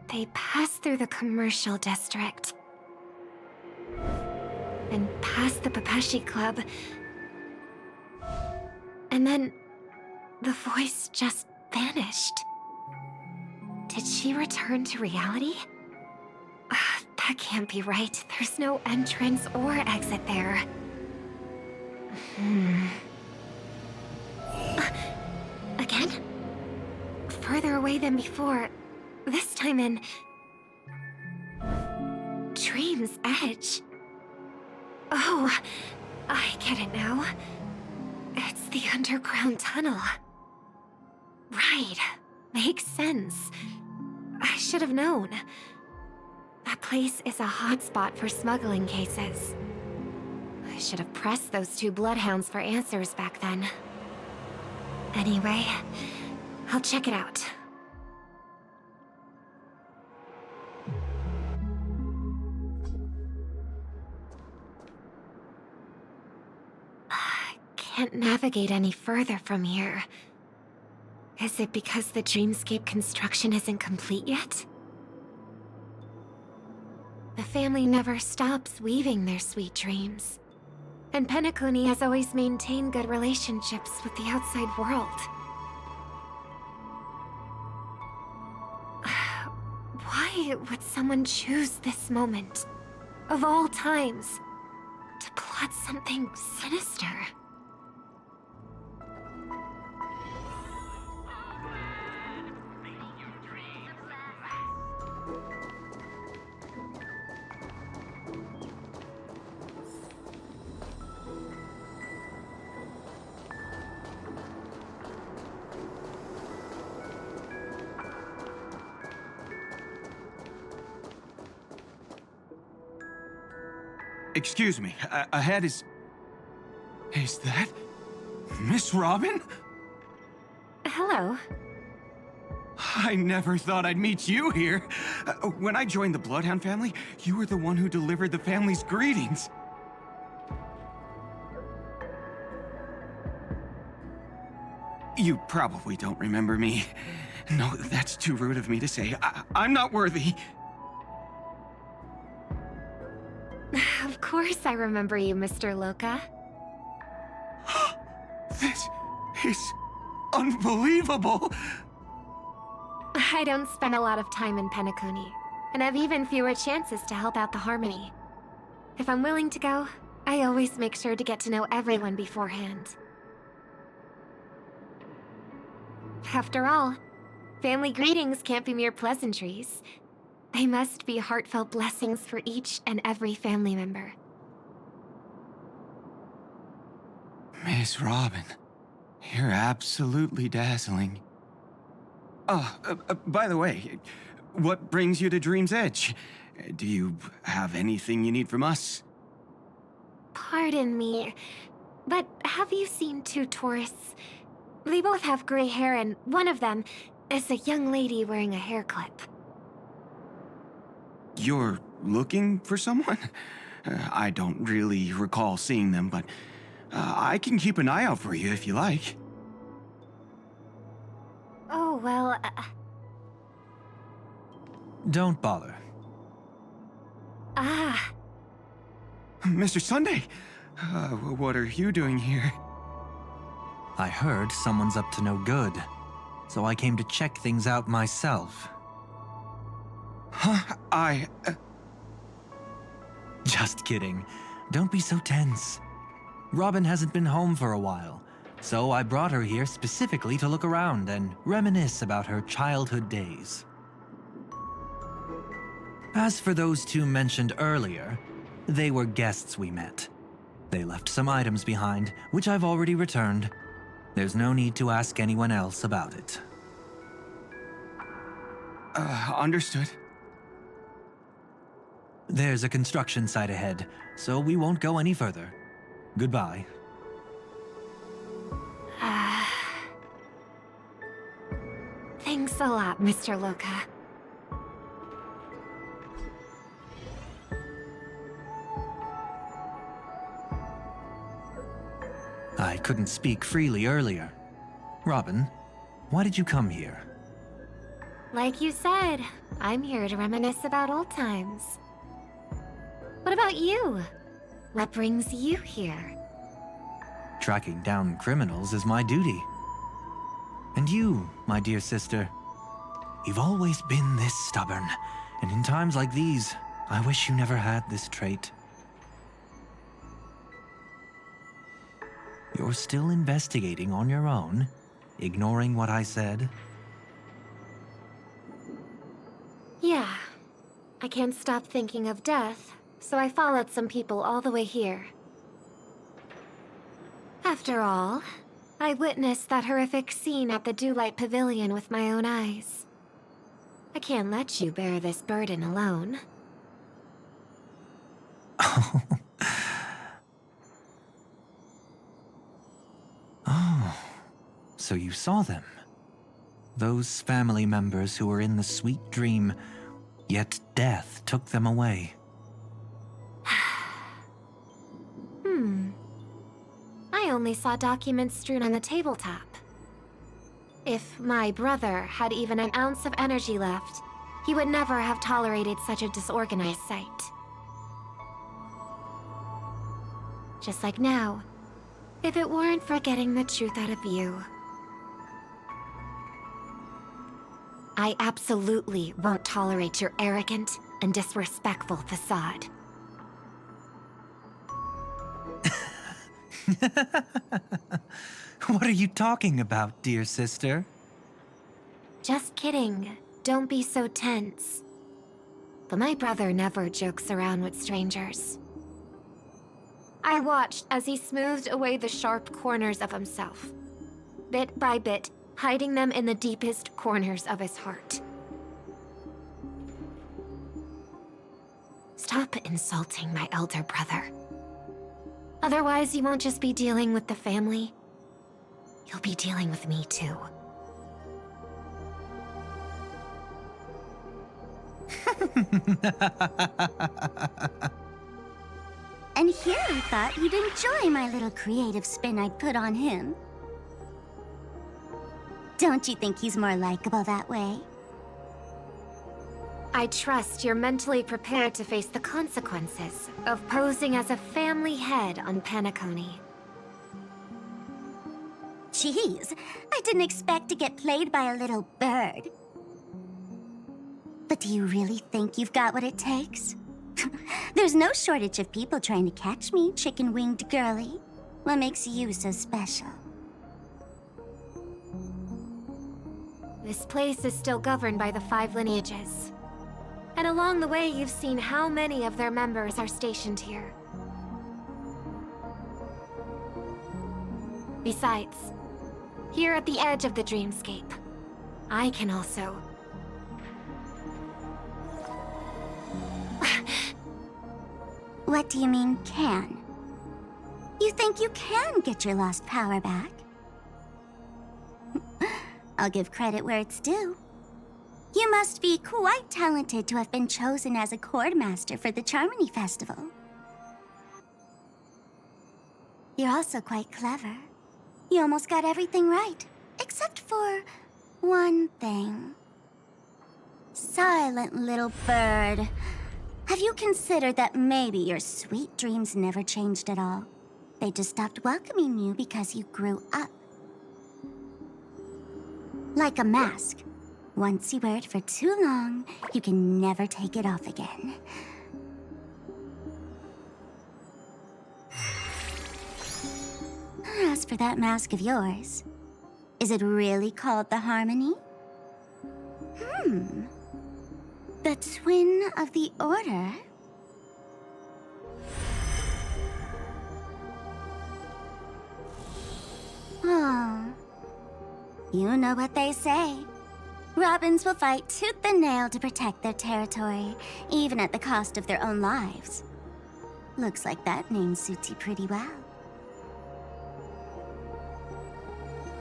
They passed through the commercial district. And past the Papashi Club. And then the voice just vanished. Did she return to reality? That can't be right. There's no entrance or exit there. Again? Further away than before. This time in... Dream's Edge. Oh, I get it now. It's the underground tunnel. Right. Makes sense. I should have known. That place is a hotspot for smuggling cases. I should have pressed those two bloodhounds for answers back then. Anyway, I'll check it out. Can't navigate any further from here. Is it because the dreamscape construction isn't complete yet? The family never stops weaving their sweet dreams. And Penacony has always maintained good relationships with the outside world. Why would someone choose this moment, of all times, to plot something sinister? Excuse me, ahead is... Is that... Miss Robin? Hello. I never thought I'd meet you here. When I joined the Bloodhound family, you were the one who delivered the family's greetings. You probably don't remember me. No, that's too rude of me to say. I'm not worthy. Of course I remember you, Mr. Loka. This is unbelievable. I don't spend a lot of time in Penacony, and have even fewer chances to help out the Harmony. If I'm willing to go, I always make sure to get to know everyone beforehand. After all, family greetings can't be mere pleasantries. They must be heartfelt blessings for each and every family member. Miss Robin, you're absolutely dazzling. By the way, what brings you to Dream's Edge? Do you have anything you need from us? Pardon me, but have you seen two tourists? They both have gray hair, and one of them is a young lady wearing a hair clip. You're looking for someone? I don't really recall seeing them, but I can keep an eye out for you if you like. Oh, well, Don't bother. Mr. Sunday, what are you doing here? I heard someone's up to no good, so I came to check things out myself. Huh? Just kidding. Don't be so tense. Robin hasn't been home for a while, so I brought her here specifically to look around and reminisce about her childhood days. As for those two mentioned earlier, they were guests we met. They left some items behind, which I've already returned. There's no need to ask anyone else about it. Understood. There's a construction site ahead, so we won't go any further. Goodbye. Thanks a lot, Mr. Loka. I couldn't speak freely earlier. Robin, why did you come here? Like you said, I'm here to reminisce about old times. What about you? What brings you here? Tracking down criminals is my duty. And you, my dear sister, you've always been this stubborn, and in times like these, I wish you never had this trait. You're still investigating on your own, ignoring what I said? Yeah. I can't stop thinking of death, so I followed some people all the way here. After all, I witnessed that horrific scene at the Dewlight Pavilion with my own eyes. I can't let you bear this burden alone. Oh, so you saw them. Those family members who were in the sweet dream, yet death took them away. I only saw documents strewn on the tabletop. If my brother had even an ounce of energy left, he would never have tolerated such a disorganized sight. Just like now, if it weren't for getting the truth out of you. I absolutely won't tolerate your arrogant and disrespectful facade. What are you talking about, dear sister? Just kidding. Don't be so tense. But my brother never jokes around with strangers. I watched as he smoothed away the sharp corners of himself, bit by bit, hiding them in the deepest corners of his heart. Stop insulting my elder brother. Otherwise, you won't just be dealing with the family. You'll be dealing with me too. And Hero thought you'd enjoy my little creative spin I'd put on him. Don't you think he's more likable that way? I trust you're mentally prepared to face the consequences of posing as a family head on Penacony. Jeez, I didn't expect to get played by a little bird. But do you really think you've got what it takes? There's no shortage of people trying to catch me, chicken-winged girly. What makes you so special? This place is still governed by the 5 lineages. And along the way, you've seen how many of their members are stationed here. Besides, here at the edge of the dreamscape, I can also... What do you mean, can? You think you can get your lost power back? I'll give credit where it's due. You must be quite talented to have been chosen as a chord master for the Charmony Festival. You're also quite clever. You almost got everything right, except for one thing. Silent little bird. Have you considered that maybe your sweet dreams never changed at all? They just stopped welcoming you because you grew up. Like a mask. Once you wear it for too long, you can never take it off again. As for that mask of yours, is it really called the Harmony? The Twin of the Order? Oh. You know what they say. Robins will fight tooth and nail to protect their territory, even at the cost of their own lives. Looks like that name suits you pretty well.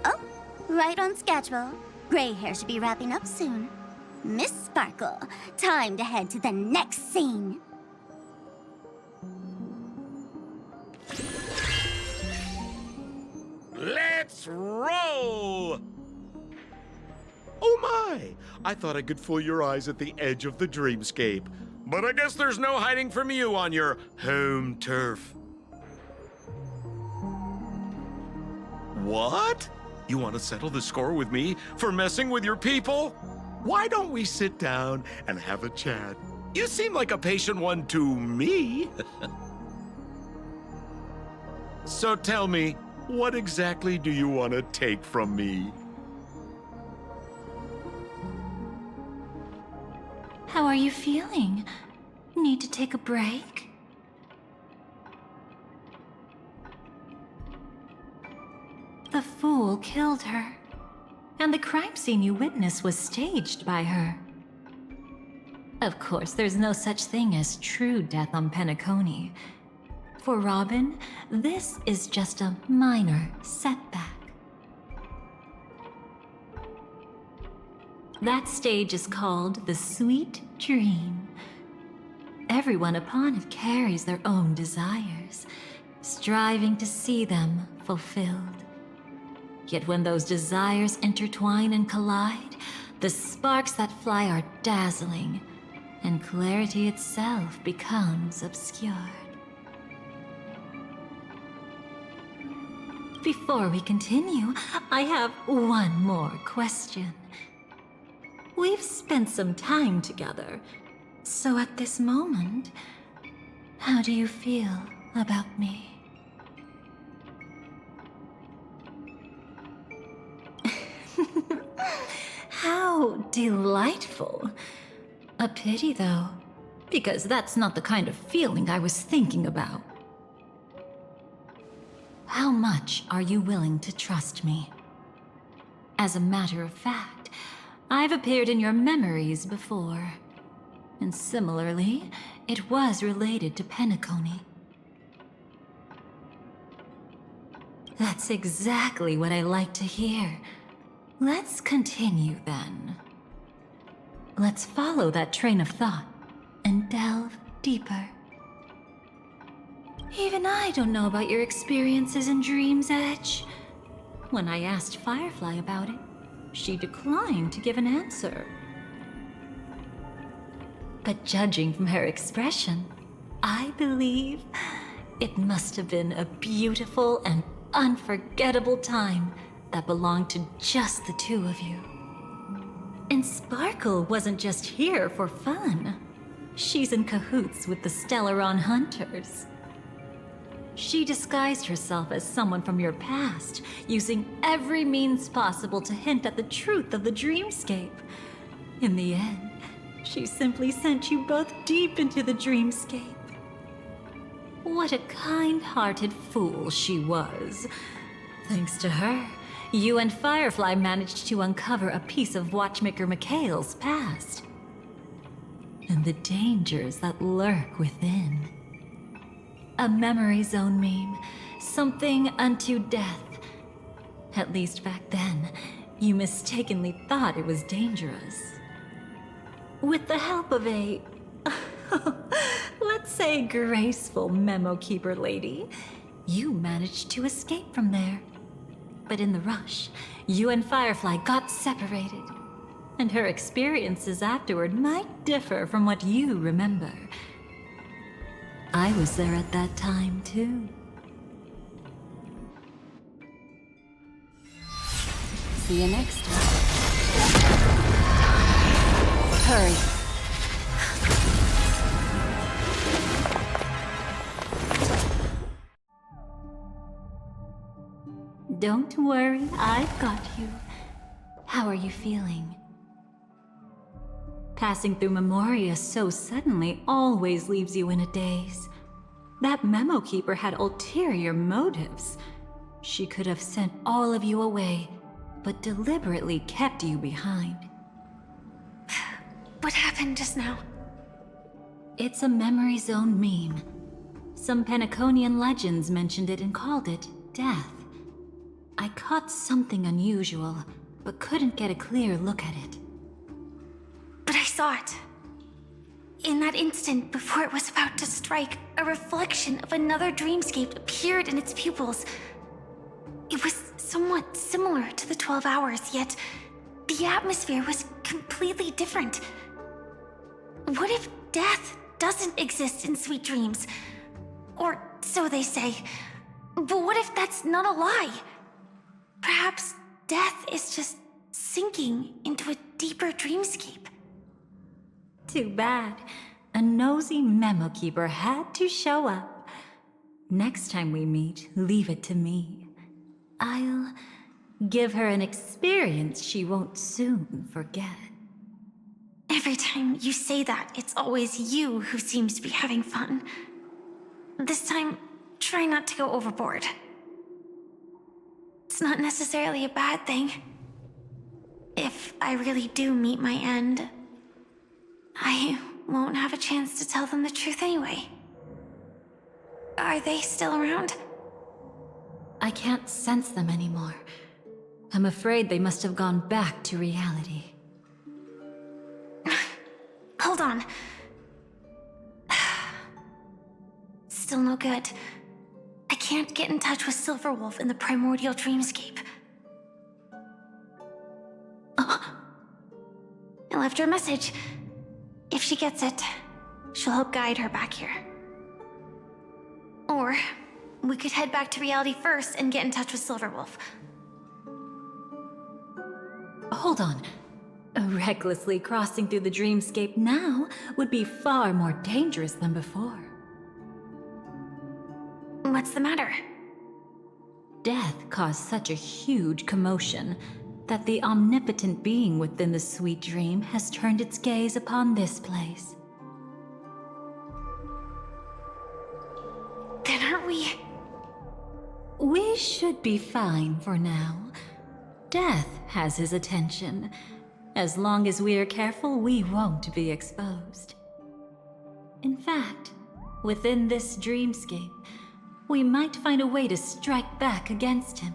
Oh, right on schedule. Gray hair should be wrapping up soon. Miss Sparkle, time to head to the next scene. Let's roll! Oh my! I thought I could fool your eyes at the edge of the dreamscape. But I guess there's no hiding from you on your home turf. What? You want to settle the score with me for messing with your people? Why don't we sit down and have a chat? You seem like a patient one to me. So tell me, what exactly do you want to take from me? How are you feeling? Need to take a break? The fool killed her. And the crime scene you witnessed was staged by her. Of course, there's no such thing as true death on Penacony. For Robin, this is just a minor setback. That stage is called the Sweet Dream. Everyone upon it carries their own desires, striving to see them fulfilled. Yet when those desires intertwine and collide, the sparks that fly are dazzling, and clarity itself becomes obscured. Before we continue, I have one more question. We've spent some time together, so at this moment, how do you feel about me? How delightful. A pity, though, because that's not the kind of feeling I was thinking about. How much are you willing to trust me? As a matter of fact, I've appeared in your memories before. And similarly, it was related to Penacony. That's exactly what I like to hear. Let's continue then. Let's follow that train of thought. and delve deeper. Even I don't know about your experiences in Dream's Edge. When I asked Firefly about it, she declined to give an answer. But judging from her expression, I believe it must have been a beautiful and unforgettable time that belonged to just the two of you. And Sparkle wasn't just here for fun. She's in cahoots with the Stellaron Hunters. She disguised herself as someone from your past, using every means possible to hint at the truth of the dreamscape. In the end, she simply sent you both deep into the dreamscape. What a kind-hearted fool she was. Thanks to her, you and Firefly managed to uncover a piece of Watchmaker Mikhail's past. And the dangers that lurk within. A memory zone meme, something unto death. At least back then, you mistakenly thought it was dangerous. With the help of a, let's say, graceful memo keeper lady, you managed to escape from there. But in the rush, you and Firefly got separated. And her experiences afterward might differ from what you remember. I was there at that time, too. See you next time. Hurry. Don't worry, I've got you. How are you feeling? Passing through Memoria so suddenly always leaves you in a daze. That memo keeper had ulterior motives. She could have sent all of you away, but deliberately kept you behind. What happened just now? It's a memory zone meme. Some Penaconian legends mentioned it and called it death. I caught something unusual, but couldn't get a clear look at it. But I saw it. In that instant, before it was about to strike, a reflection of another dreamscape appeared in its pupils. It was somewhat similar to the 12 Hours, yet the atmosphere was completely different. What if death doesn't exist in sweet dreams? Or so they say. But what if that's not a lie? Perhaps death is just sinking into a deeper dreamscape. Too bad. A nosy memo keeper had to show up. Next time we meet, leave it to me. I'll give her an experience she won't soon forget. Every time you say that, it's always you who seems to be having fun. This time, try not to go overboard. It's not necessarily a bad thing. If I really do meet my end, I won't have a chance to tell them the truth anyway. Are they still around? I can't sense them anymore. I'm afraid they must have gone back to reality. Hold on. Still no good. I can't get in touch with Silverwolf in the primordial dreamscape. I left her a message. If she gets it, she'll help guide her back here. Or we could head back to reality first and get in touch with Silverwolf. Hold on. Recklessly crossing through the dreamscape now would be far more dangerous than before. What's the matter? Death caused such a huge commotion that the omnipotent being within the sweet dream has turned its gaze upon this place. Then aren't we? We should be fine for now. Death has his attention. As long as we are careful, we won't be exposed. In fact, within this dreamscape, we might find a way to strike back against him.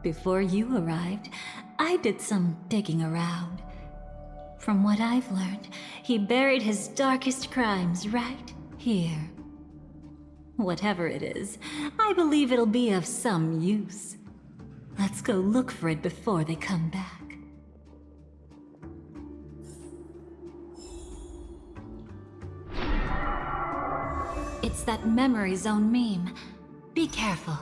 Before you arrived, I did some digging around. From what I've learned, he buried his darkest crimes right here. Whatever it is, I believe it'll be of some use. Let's go look for it before they come back. It's that memory zone meme. Be careful.